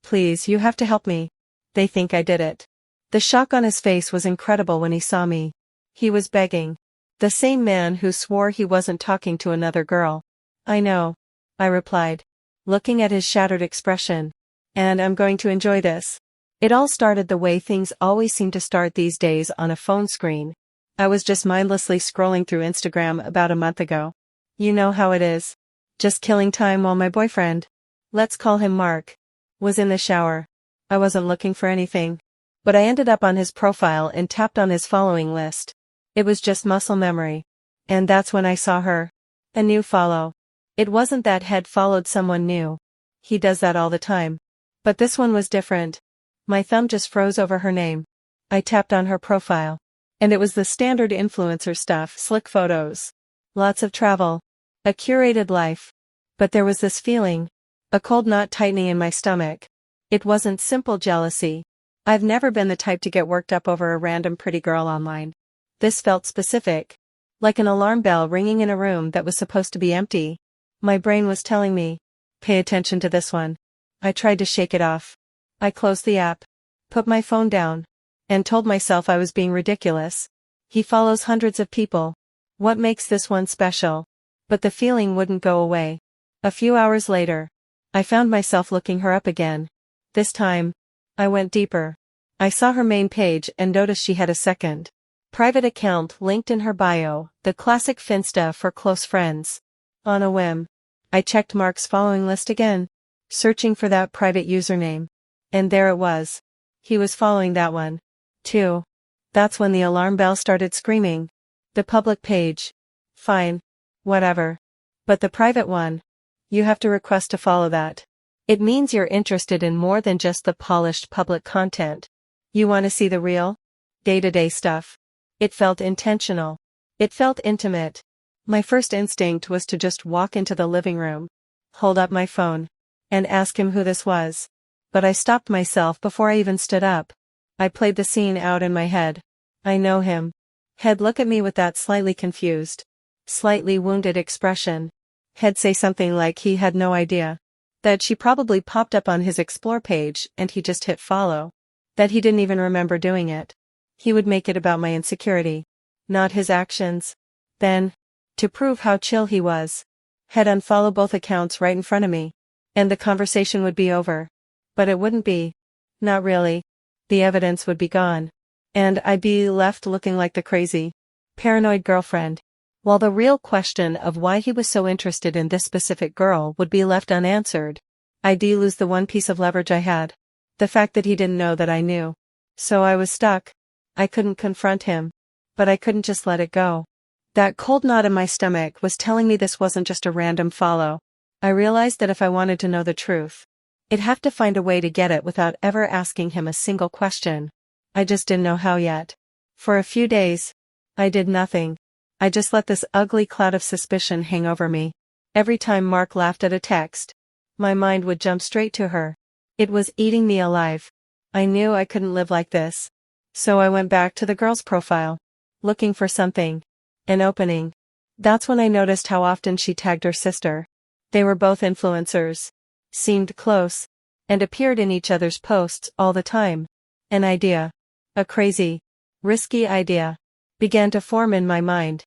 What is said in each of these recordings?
Please, you have to help me. They think I did it. The shock on his face was incredible when he saw me. He was begging. The same man who swore he wasn't talking to another girl. I know, I replied, looking at his shattered expression. And I'm going to enjoy this. It all started the way things always seem to start these days, on a phone screen. I was just mindlessly scrolling through Instagram about a month ago. You know how it is. Just killing time while my boyfriend, let's call him Mark, was in the shower. I wasn't looking for anything, but I ended up on his profile and tapped on his following list. It was just muscle memory. And that's when I saw her. A new follow. It wasn't that Head followed someone new. He does that all the time. But this one was different. My thumb just froze over her name. I tapped on her profile. And it was the standard influencer stuff: slick photos, lots of travel, a curated life. But there was this feeling, a cold knot tightening in my stomach. It wasn't simple jealousy. I've never been the type to get worked up over a random pretty girl online. This felt specific, like an alarm bell ringing in a room that was supposed to be empty. My brain was telling me, pay attention to this one. I tried to shake it off. I closed the app, put my phone down, and told myself I was being ridiculous. He follows hundreds of people. What makes this one special? But the feeling wouldn't go away. A few hours later, I found myself looking her up again. This time, I went deeper. I saw her main page and noticed she had a second private account linked in her bio, the classic Finsta for close friends. On a whim, I checked Mark's following list again, searching for that private username. And there it was. He was following that one, too. That's when the alarm bell started screaming. The public page. Fine. Whatever. But the private one. You have to request to follow that. It means you're interested in more than just the polished public content. You want to see the real, day-to-day stuff. It felt intentional. It felt intimate. My first instinct was to just walk into the living room, hold up my phone, and ask him who this was. But I stopped myself before I even stood up. I played the scene out in my head. I know him. He'd look at me with that slightly confused, slightly wounded expression. He'd say something like he had no idea. That she probably popped up on his explore page and he just hit follow. That he didn't even remember doing it. He would make it about my insecurity, not his actions. Then, to prove how chill he was, he'd unfollow both accounts right in front of me. And the conversation would be over. But it wouldn't be. Not really. The evidence would be gone. And I'd be left looking like the crazy, paranoid girlfriend. While the real question of why he was so interested in this specific girl would be left unanswered, I'd lose the one piece of leverage I had. The fact that he didn't know that I knew. So I was stuck. I couldn't confront him. But I couldn't just let it go. That cold knot in my stomach was telling me this wasn't just a random follow. I realized that if I wanted to know the truth, I'd have to find a way to get it without ever asking him a single question. I just didn't know how yet. For a few days, I did nothing. I just let this ugly cloud of suspicion hang over me. Every time Mark laughed at a text, my mind would jump straight to her. It was eating me alive. I knew I couldn't live like this. So I went back to the girl's profile, looking for something. An opening. That's when I noticed how often she tagged her sister. They were both influencers, seemed close, and appeared in each other's posts all the time. An idea, a crazy, risky idea, began to form in my mind.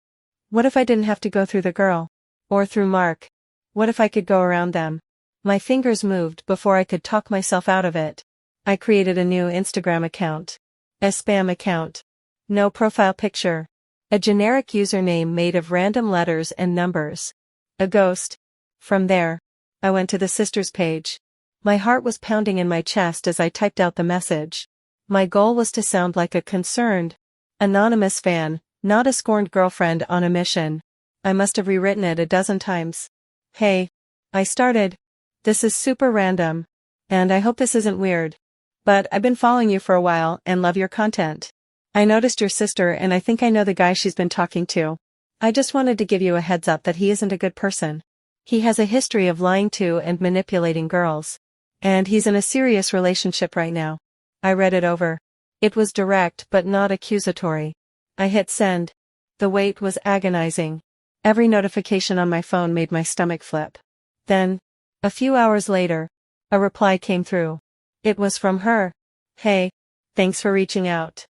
What if I didn't have to go through the girl? Or through Mark? What if I could go around them? My fingers moved before I could talk myself out of it. I created a new Instagram account. A spam account. No profile picture. A generic username made of random letters and numbers. A ghost. From there, I went to the sisters page. My heart was pounding in my chest as I typed out the message. My goal was to sound like a concerned, anonymous fan, not a scorned girlfriend on a mission. I must have rewritten it a dozen times. Hey, I started. This is super random. And I hope this isn't weird. But I've been following you for a while and love your content. I noticed your sister and I think I know the guy she's been talking to. I just wanted to give you a heads up that he isn't a good person. He has a history of lying to and manipulating girls. And he's in a serious relationship right now. I read it over. It was direct but not accusatory. I hit send. The wait was agonizing. Every notification on my phone made my stomach flip. Then, a few hours later, a reply came through. It was from her. Hey, thanks for reaching out.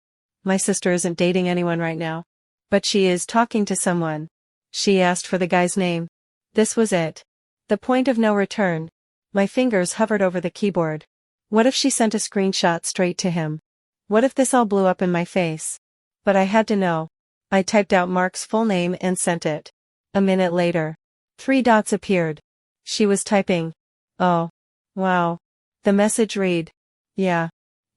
My sister isn't dating anyone right now. But she is talking to someone. She asked for the guy's name. This was it. The point of no return. My fingers hovered over the keyboard. What if she sent a screenshot straight to him? What if this all blew up in my face? But I had to know. I typed out Mark's full name and sent it. A minute later. 3 dots appeared. She was typing. Oh. Wow. The message read. Yeah.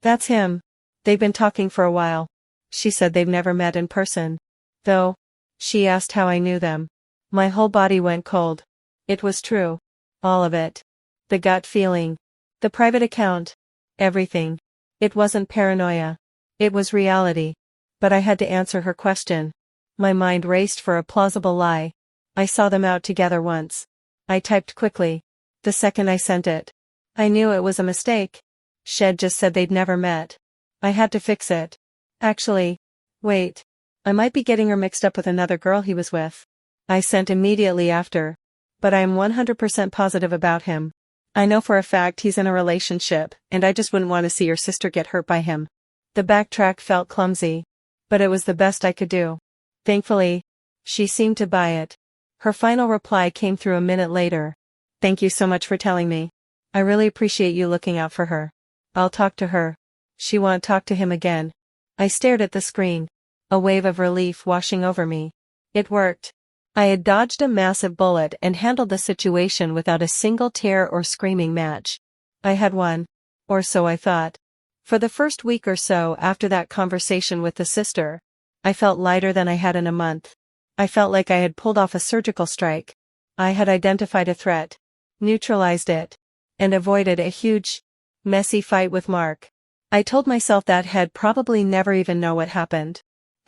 That's him. They've been talking for a while. She said they've never met in person. Though. She asked how I knew them. My whole body went cold. It was true. All of it. The gut feeling. The private account. Everything. It wasn't paranoia. It was reality. But I had to answer her question. My mind raced for a plausible lie. I saw them out together once. I typed quickly. The second I sent it. I knew it was a mistake. Shed just said they'd never met. I had to fix it. Actually. Wait. I might be getting her mixed up with another girl he was with. I sent immediately after. But I am 100% positive about him. I know for a fact he's in a relationship, and I just wouldn't want to see your sister get hurt by him. The backtrack felt clumsy. But it was the best I could do. Thankfully, she seemed to buy it. Her final reply came through a minute later. Thank you so much for telling me. I really appreciate you looking out for her. I'll talk to her. She won't talk to him again. I stared at the screen. A wave of relief washing over me. It worked. I had dodged a massive bullet and handled the situation without a single tear or screaming match. I had won. Or so I thought. For the first week or so after that conversation with the sister, I felt lighter than I had in a month. I felt like I had pulled off a surgical strike. I had identified a threat, neutralized it, and avoided a huge, messy fight with Mark. I told myself that He'd probably never even know what happened.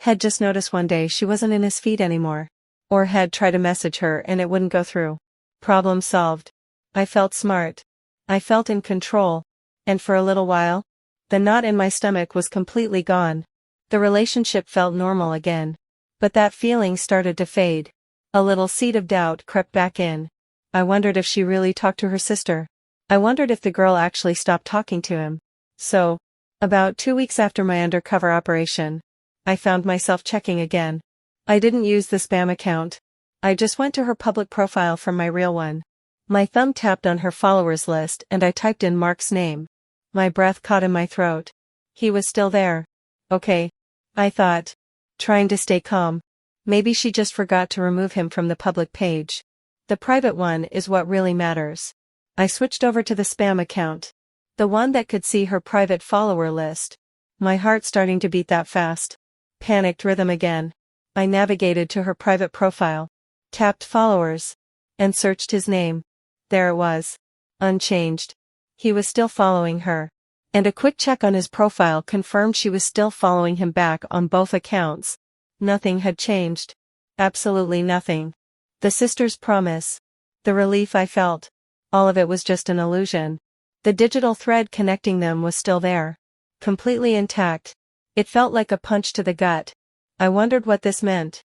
He'd just noticed one day she wasn't in his feed anymore. Or had tried to message her and it wouldn't go through. Problem solved. I felt smart. I felt in control. And for a little while, the knot in my stomach was completely gone. The relationship felt normal again. But that feeling started to fade. A little seed of doubt crept back in. I wondered if she really talked to her sister. I wondered if the girl actually stopped talking to him. So, about 2 weeks after my undercover operation, I found myself checking again. I didn't use the spam account. I just went to her public profile from my real one. My thumb tapped on her followers list and I typed in Mark's name. My breath caught in my throat. He was still there. Okay. I thought. Trying to stay calm. Maybe she just forgot to remove him from the public page. The private one is what really matters. I switched over to the spam account. The one that could see her private follower list. My heart starting to beat that fast. Panicked rhythm again. I navigated to her private profile, tapped followers, and searched his name. There it was. Unchanged. He was still following her. And a quick check on his profile confirmed she was still following him back on both accounts. Nothing had changed. Absolutely nothing. The sister's promise. The relief I felt. All of it was just an illusion. The digital thread connecting them was still there. Completely intact. It felt like a punch to the gut. I wondered what this meant.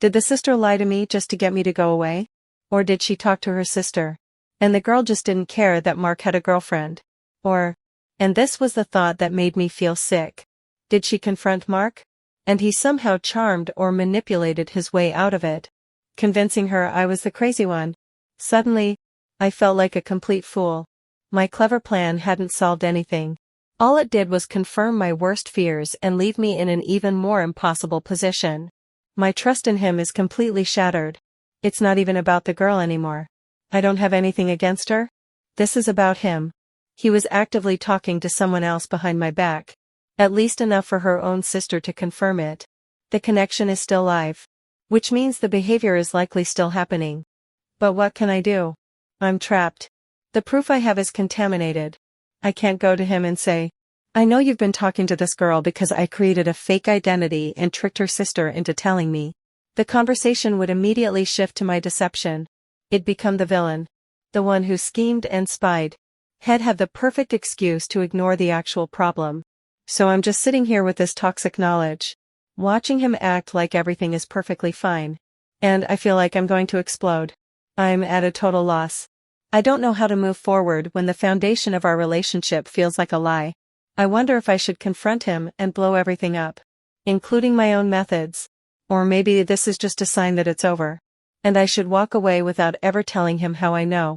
Did the sister lie to me just to get me to go away? Or did she talk to her sister? And the girl just didn't care that Mark had a girlfriend? And this was the thought that made me feel sick. Did she confront Mark? And he somehow charmed or manipulated his way out of it, convincing her I was the crazy one. Suddenly, I felt like a complete fool. My clever plan hadn't solved anything. All it did was confirm my worst fears and leave me in an even more impossible position. My trust in him is completely shattered. It's not even about the girl anymore. I don't have anything against her. This is about him. He was actively talking to someone else behind my back. At least enough for her own sister to confirm it. The connection is still live. Which means the behavior is likely still happening. But what can I do? I'm trapped. The proof I have is contaminated. I can't go to him and say, I know you've been talking to this girl because I created a fake identity and tricked her sister into telling me. The conversation would immediately shift to my deception. It'd become the villain. The one who schemed and spied. He'd have the perfect excuse to ignore the actual problem. So I'm just sitting here with this toxic knowledge, watching him act like everything is perfectly fine. And I feel like I'm going to explode. I'm at a total loss. I don't know how to move forward when the foundation of our relationship feels like a lie. I wonder if I should confront him and blow everything up, including my own methods. Or maybe this is just a sign that it's over. And I should walk away without ever telling him how I know.